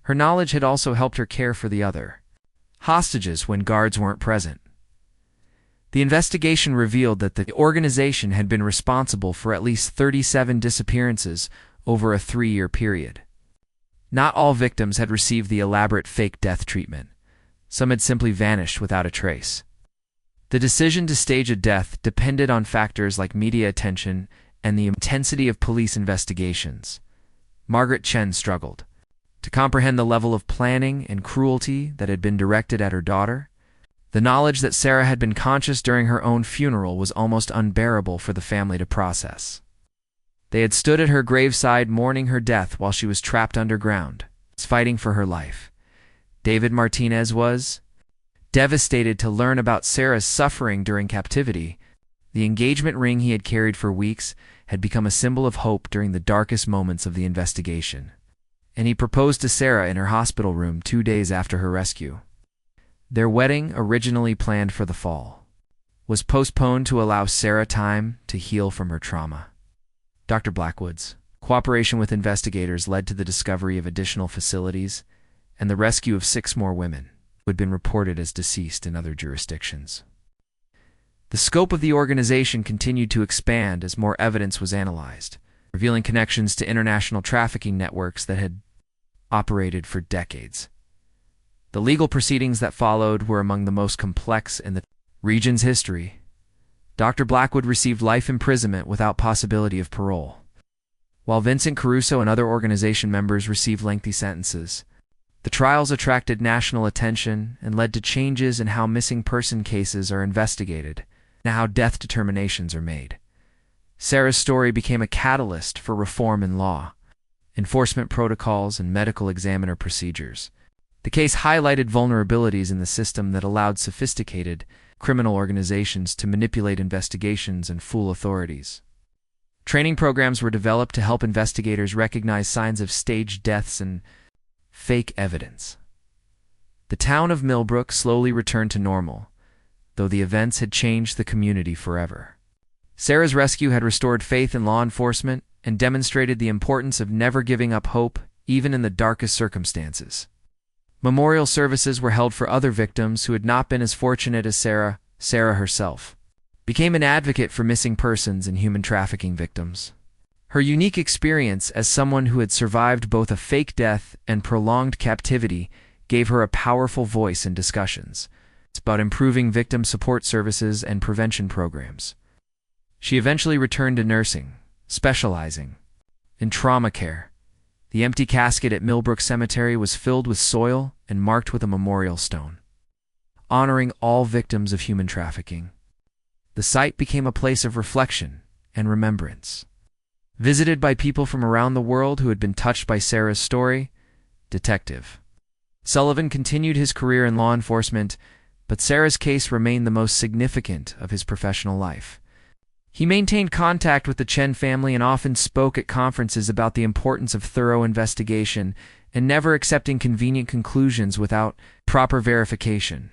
Her knowledge had also helped her care for the other hostages when guards weren't present. The investigation revealed that the organization had been responsible for at least 37 disappearances over a 3-year period. Not all victims had received the elaborate fake death treatment. Some had simply vanished without a trace. The decision to stage a death depended on factors like media attention and the intensity of police investigations. Margaret Chen struggled to comprehend the level of planning and cruelty that had been directed at her daughter. The knowledge that Sarah had been conscious during her own funeral was almost unbearable for the family to process. They had stood at her graveside mourning her death while she was trapped underground, fighting for her life. David Martinez was devastated to learn about Sarah's suffering during captivity. The engagement ring he had carried for weeks had become a symbol of hope during the darkest moments of the investigation, and he proposed to Sarah in her hospital room 2 days after her rescue. Their wedding, originally planned for the fall, was postponed to allow Sarah time to heal from her trauma. Dr. Blackwood's cooperation with investigators led to the discovery of additional facilities and the rescue of 6 more women who had been reported as deceased in other jurisdictions. The scope of the organization continued to expand as more evidence was analyzed, revealing connections to international trafficking networks that had operated for decades. The legal proceedings that followed were among the most complex in the region's history. Dr. Blackwood received life imprisonment without possibility of parole, while Vincent Caruso and other organization members received lengthy sentences. The trials attracted national attention and led to changes in how missing person cases are investigated and how death determinations are made. Sarah's story became a catalyst for reform in law, enforcement protocols, and medical examiner procedures. The case highlighted vulnerabilities in the system that allowed sophisticated criminal organizations to manipulate investigations and fool authorities. Training programs were developed to help investigators recognize signs of staged deaths and fake evidence. The town of Millbrook slowly returned to normal, though the events had changed the community forever. Sarah's rescue had restored faith in law enforcement and demonstrated the importance of never giving up hope, even in the darkest circumstances. Memorial services were held for other victims who had not been as fortunate as Sarah. Sarah herself became an advocate for missing persons and human trafficking victims. Her unique experience as someone who had survived both a fake death and prolonged captivity gave her a powerful voice in discussions about improving victim support services and prevention programs. She eventually returned to nursing, specializing in trauma care. The empty casket at Millbrook Cemetery was filled with soil and marked with a memorial stone, honoring all victims of human trafficking. The site became a place of reflection and remembrance. Visited by people from around the world who had been touched by Sarah's story, Detective Sullivan continued his career in law enforcement, but Sarah's case remained the most significant of his professional life. He maintained contact with the Chen family and often spoke at conferences about the importance of thorough investigation and never accepting convenient conclusions without proper verification.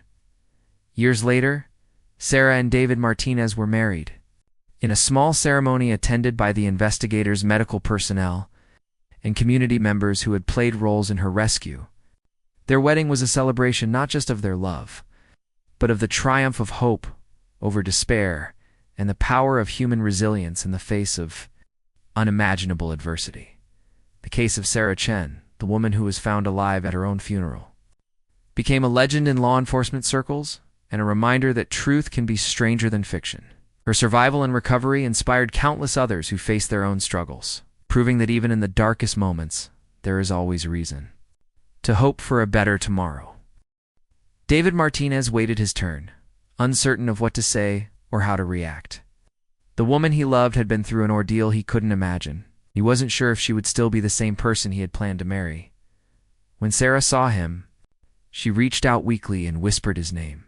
Years later, Sarah and David Martinez were married. In a small ceremony attended by the investigators' medical personnel and community members who had played roles in her rescue, their wedding was a celebration not just of their love, but of the triumph of hope over despair and the power of human resilience in the face of unimaginable adversity. The case of Sarah Chen, the woman who was found alive at her own funeral, became a legend in law enforcement circles and a reminder that truth can be stranger than fiction. Her survival and recovery inspired countless others who faced their own struggles, proving that even in the darkest moments, there is always reason to hope for a better tomorrow. David Martinez waited his turn, uncertain of what to say or how to react. The woman he loved had been through an ordeal he couldn't imagine. He wasn't sure if she would still be the same person he had planned to marry. When Sarah saw him, she reached out weakly and whispered his name.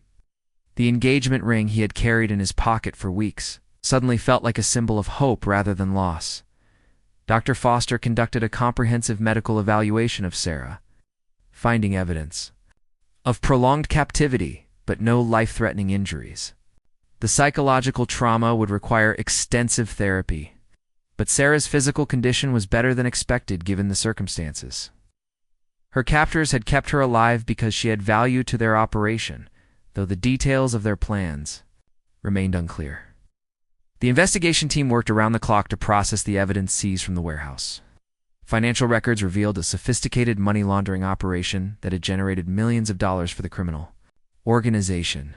The engagement ring he had carried in his pocket for weeks suddenly felt like a symbol of hope rather than loss. Dr. Foster conducted a comprehensive medical evaluation of Sarah, finding evidence of prolonged captivity but no life-threatening injuries. The psychological trauma would require extensive therapy, but Sarah's physical condition was better than expected given the circumstances. Her captors had kept her alive because she had value to their operation, though the details of their plans remained unclear. The investigation team worked around the clock to process the evidence seized from the warehouse. Financial records revealed a sophisticated money laundering operation that had generated millions of dollars for the criminal organization.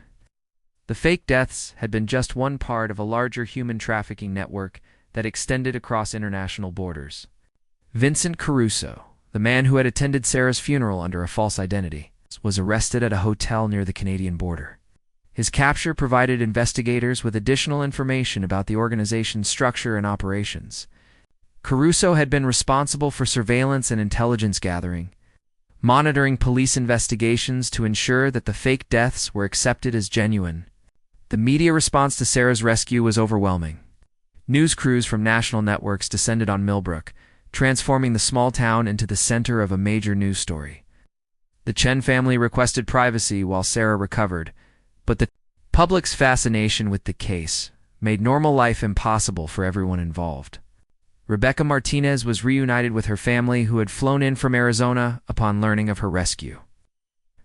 The fake deaths had been just one part of a larger human trafficking network that extended across international borders. Vincent Caruso, the man who had attended Sarah's funeral under a false identity, was arrested at a hotel near the Canadian border. His capture provided investigators with additional information about the organization's structure and operations. Caruso had been responsible for surveillance and intelligence gathering, monitoring police investigations to ensure that the fake deaths were accepted as genuine. The media response to Sarah's rescue was overwhelming. News crews from national networks descended on Millbrook, transforming the small town into the center of a major news story. The Chen family requested privacy while Sarah recovered, but the public's fascination with the case made normal life impossible for everyone involved. Rebecca Martinez was reunited with her family who had flown in from Arizona upon learning of her rescue.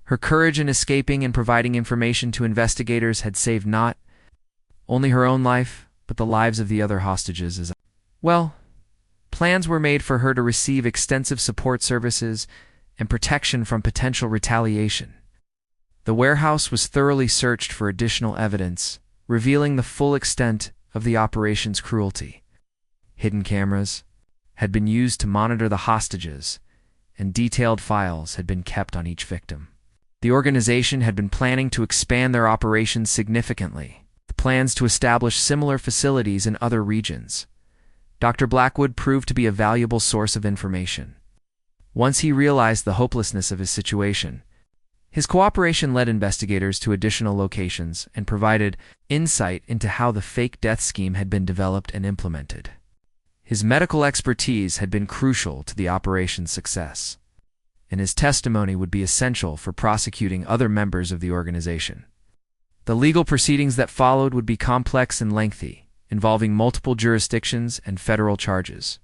Her courage in escaping and providing information to investigators had saved not only her own life, but the lives of the other hostages as well. Plans were made for her to receive extensive support services and protection from potential retaliation. The warehouse was thoroughly searched for additional evidence, revealing the full extent of the operation's cruelty. Hidden cameras had been used to monitor the hostages, and detailed files had been kept on each victim. The organization had been planning to expand their operations significantly, with plans to establish similar facilities in other regions. Dr. Blackwood proved to be a valuable source of information. Once he realized the hopelessness of his situation, his cooperation led investigators to additional locations and provided insight into how the fake death scheme had been developed and implemented. His medical expertise had been crucial to the operation's success, and his testimony would be essential for prosecuting other members of the organization. The legal proceedings that followed would be complex and lengthy, involving multiple jurisdictions and federal charges.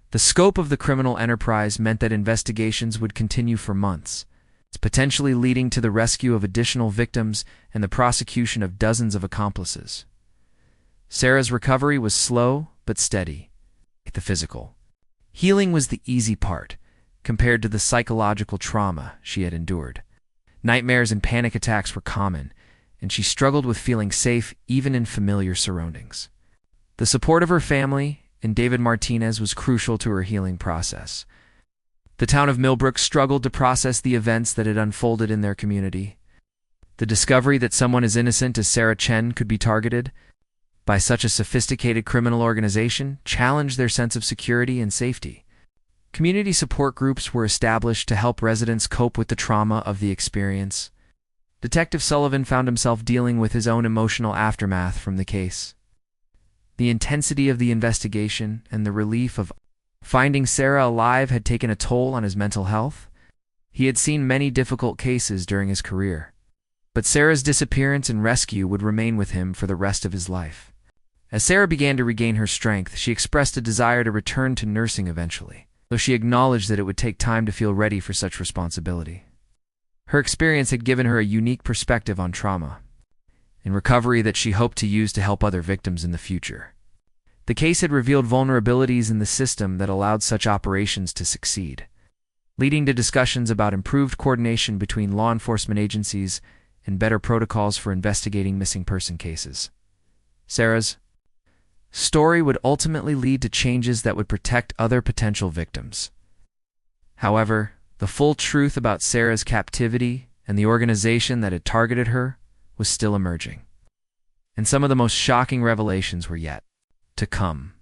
The scope of the criminal enterprise meant that investigations would continue for months, potentially leading to the rescue of additional victims and the prosecution of dozens of accomplices. Sarah's recovery was slow but steady. The physical healing was the easy part, compared to the psychological trauma she had endured. Nightmares and panic attacks were common, and she struggled with feeling safe even in familiar surroundings. The support of her family and David Martinez was crucial to her healing process. The town of Millbrook struggled to process the events that had unfolded in their community. The discovery that someone as innocent as Sarah Chen could be targeted by such a sophisticated criminal organization challenged their sense of security and safety. Community support groups were established to help residents cope with the trauma of the experience. Detective Sullivan found himself dealing with his own emotional aftermath from the case. The intensity of the investigation and the relief of finding Sarah alive had taken a toll on his mental health. He had seen many difficult cases during his career, but Sarah's disappearance and rescue would remain with him for the rest of his life. As Sarah began to regain her strength, she expressed a desire to return to nursing eventually, though she acknowledged that it would take time to feel ready for such responsibility. Her experience had given her a unique perspective on trauma and recovery that she hoped to use to help other victims in the future. The case had revealed vulnerabilities in the system that allowed such operations to succeed, leading to discussions about improved coordination between law enforcement agencies and better protocols for investigating missing person cases. Sarah's story would ultimately lead to changes that would protect other potential victims. However, the full truth about Sarah's captivity and the organization that had targeted her was still emerging, and some of the most shocking revelations were yet to come.